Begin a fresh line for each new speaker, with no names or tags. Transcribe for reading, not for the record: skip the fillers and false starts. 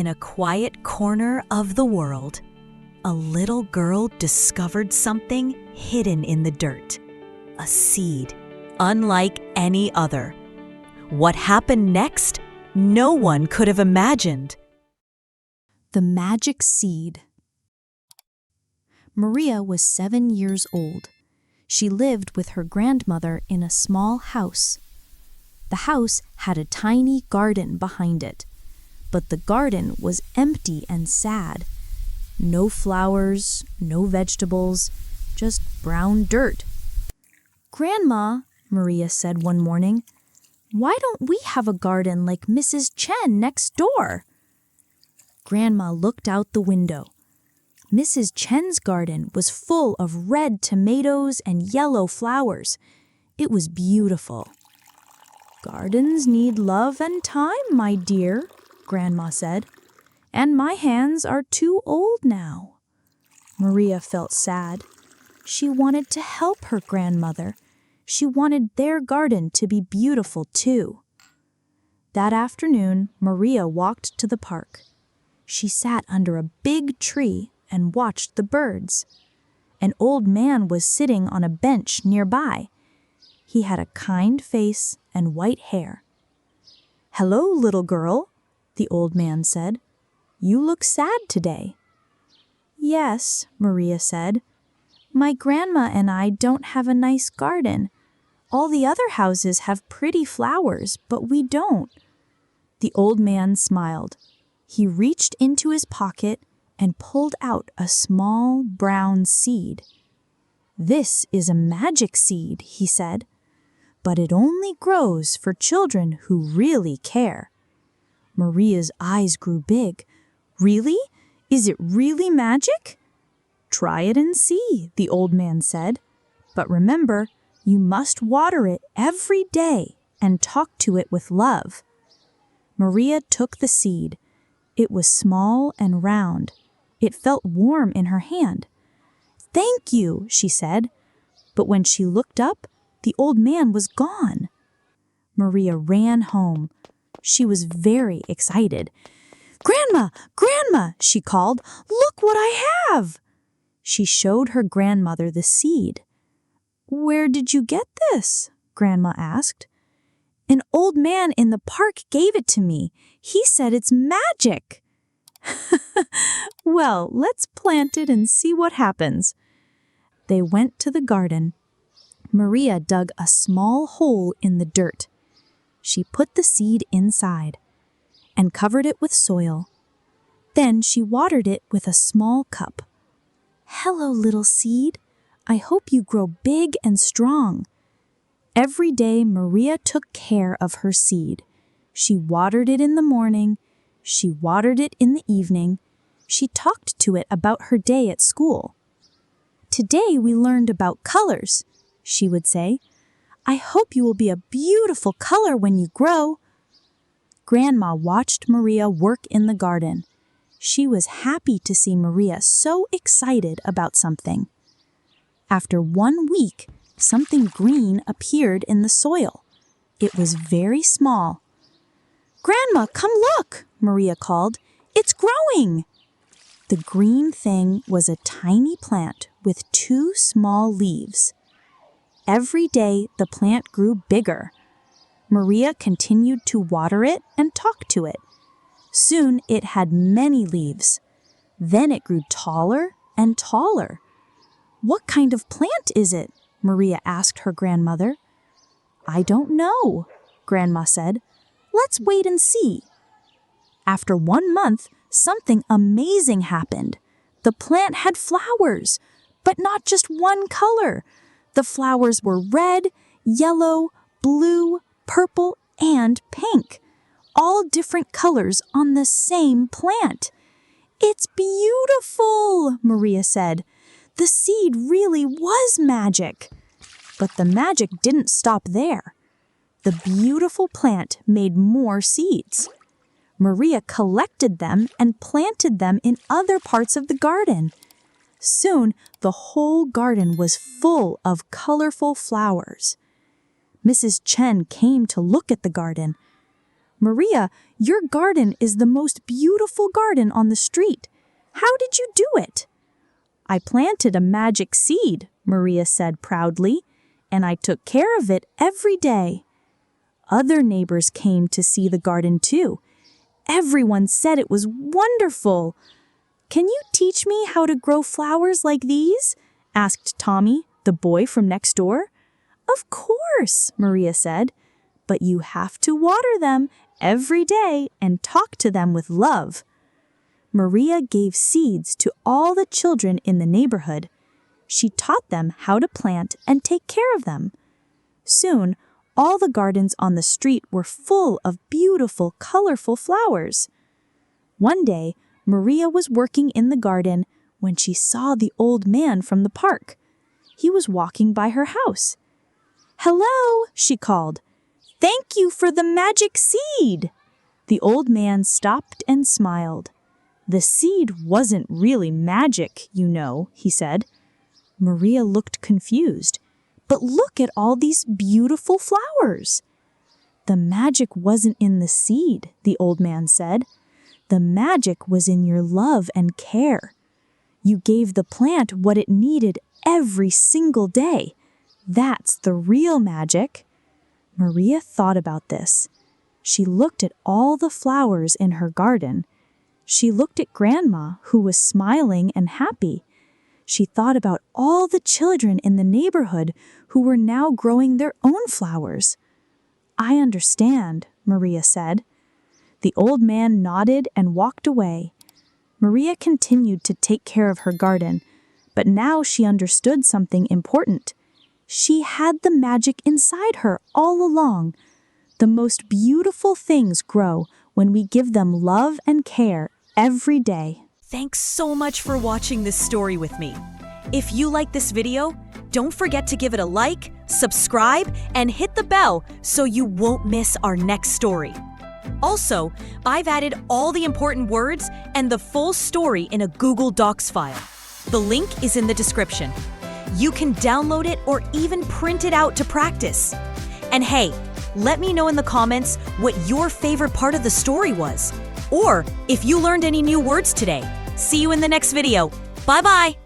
In a quiet corner of the world, a little girl discovered something hidden in the dirt. A seed, unlike any other. What happened next, no one could have imagined.
The Magic Seed. Maria was 7 years old. She lived with her grandmother in a small house. The house had a tiny garden behind it, but the garden was empty and sad. No flowers, no vegetables, just brown dirt. "Grandma," Maria said one morning, "why don't we have a garden like Mrs. Chen next door?" Grandma looked out the window. Mrs. Chen's garden was full of red tomatoes and yellow flowers. It was beautiful. "Gardens need love and time, my dear," Grandma said, "and my hands are too old now." Maria felt sad. She wanted to help her grandmother. She wanted their garden to be beautiful too. That afternoon, Maria walked to the park. She sat under a big tree and watched the birds. An old man was sitting on a bench nearby. He had a kind face and white hair. "Hello, little girl," the old man said. "You look sad today." "Yes," Maria said. "My grandma and I don't have a nice garden. All the other houses have pretty flowers, but we don't." The old man smiled. He reached into his pocket and pulled out a small brown seed. "This is a magic seed," he said, "but it only grows for children who really care." Maria's eyes grew big. "Really? Is it really magic?" "Try it and see," the old man said. "But remember, you must water it every day and talk to it with love." Maria took the seed. It was small and round. It felt warm in her hand. "Thank you," she said. But when she looked up, the old man was gone. Maria ran home. She was very excited. "Grandma, Grandma," she called, "look what I have!" She showed her grandmother the seed. "Where did you get this?" Grandma asked. "An old man in the park gave it to me. He said it's magic." "Well, let's plant it and see what happens." They went to the garden. Maria dug a small hole in the dirt. She put the seed inside and covered it with soil. Then she watered it with a small cup. "Hello, little seed. I hope you grow big and strong." Every day, Maria took care of her seed. She watered it in the morning. She watered it in the evening. She talked to it about her day at school. "Today we learned about colors," she would say. "I hope you will be a beautiful color when you grow." Grandma watched Maria work in the garden. She was happy to see Maria so excited about something. After 1 week, something green appeared in the soil. It was very small. "Grandma, come look," Maria called. "It's growing." The green thing was a tiny plant with 2 small leaves. Every day, the plant grew bigger. Maria continued to water it and talk to it. Soon, it had many leaves. Then it grew taller and taller. "What kind of plant is it?" Maria asked her grandmother. "I don't know," Grandma said. "Let's wait and see." After 1 month, something amazing happened. The plant had flowers, but not just one color. The flowers were red, yellow, blue, purple, and pink. All different colors on the same plant. "It's beautiful," Maria said. The seed really was magic. But the magic didn't stop there. The beautiful plant made more seeds. Maria collected them and planted them in other parts of the garden. Soon, the whole garden was full of colorful flowers. Mrs. Chen came to look at the garden. "Maria, your garden is the most beautiful garden on the street. How did you do it?" "I planted a magic seed," Maria said proudly, "and I took care of it every day." Other neighbors came to see the garden too. Everyone said it was wonderful. "Can you teach me how to grow flowers like these?" asked Tommy, the boy from next door. "Of course," Maria said, "but you have to water them every day and talk to them with love." Maria gave seeds to all the children in the neighborhood. She taught them how to plant and take care of them. Soon, all the gardens on the street were full of beautiful, colorful flowers. One day, Maria was working in the garden when she saw the old man from the park. He was walking by her house. "Hello," she called. "Thank you for the magic seed." The old man stopped and smiled. "The seed wasn't really magic, you know," he said. Maria looked confused. "But look at all these beautiful flowers." "The magic wasn't in the seed," the old man said. "The magic was in your love and care. You gave the plant what it needed every single day. That's the real magic." Maria thought about this. She looked at all the flowers in her garden. She looked at Grandma, who was smiling and happy. She thought about all the children in the neighborhood who were now growing their own flowers. "I understand," Maria said. The old man nodded and walked away. Maria continued to take care of her garden, but now she understood something important. She had the magic inside her all along. The most beautiful things grow when we give them love and care every day.
Thanks so much for watching this story with me. If you like this video, don't forget to give it a like, subscribe, and hit the bell so you won't miss our next story. Also, I've added all the important words and the full story in a Google Docs file. The link is in the description. You can download it or even print it out to practice. And hey, let me know in the comments what your favorite part of the story was, or if you learned any new words today. See you in the next video. Bye-bye!